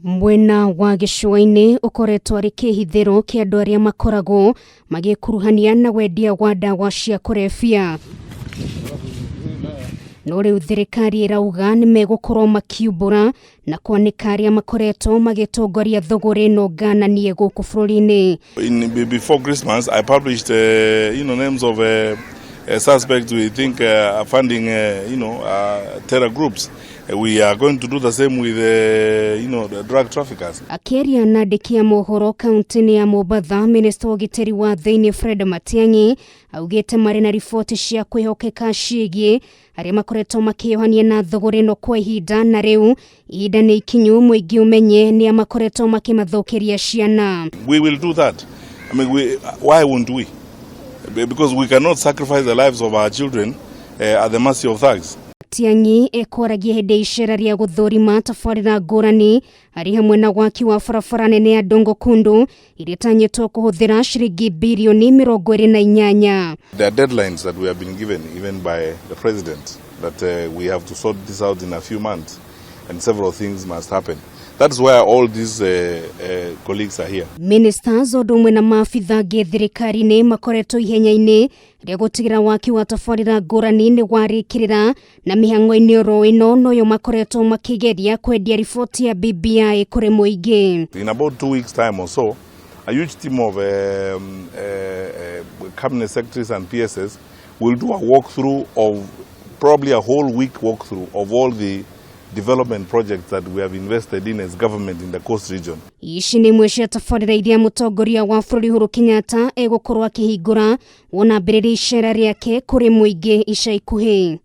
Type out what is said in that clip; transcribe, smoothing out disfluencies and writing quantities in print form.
Mwena wa gicua-ini ukoretwo ari kihithiro kia andu aria makoragwo magikuruhania na wendia wa ndawa cia kurebia. No riu thirikari irauga ni megukorwo makiumbura na kwanika aria makoretwo magitongoria thuguri no ngananie guku bururi-ini. Before Christmas, I published names of suspects we think are funding terror groups. We are going to do the same with the drug traffickers. Akeria nandikia mohoro kaunti-ini ya Mombasa, Minister wa ugitiri wa thiini Fred Matiang'i augite mari na ripoti cia kwihokeka ciigie aria makoretwo makiohania na thuguri no kwa ihinda na riu ihinda ni ikinyu muingi umenye ni makoretwo makimathukiria ciana. We will do that. I mean, why won't we? Because we cannot sacrifice the lives of our children at the mercy of thugs. Matiang'i ekoragia hende icera ria guthurima tabarira ngurani ari hamwe na waki wa barabara nene ya Dongo Kundu iritanyitwo kuhuthira ciringi bilioni 28. There are deadlines that we have been given even by the president that we have to sort this out in a few months and several things must happen. That's why all these colleagues are here. Ministers odumwe na maafitha Thirikari ni makoretwo ihenya-ini ria gutigira waki wa tabarira ngurani ni warikirira na mihango-ini oro ino noyo makoretwo makigeria kwendia ripoti ya BBI kuri muingi. In about 2 weeks time or so, a huge team of cabinet secretaries and PSs will do a walkthrough of probably a whole week walkthrough of all the development projects that we have invested in as government in the coast region. Ici ni imwe cia tabarira iria mutongoria wa bururi Uhuru Kenyatta egukorwo akihingura wona mbiriri icera riake kuri muingi ica ikuhi.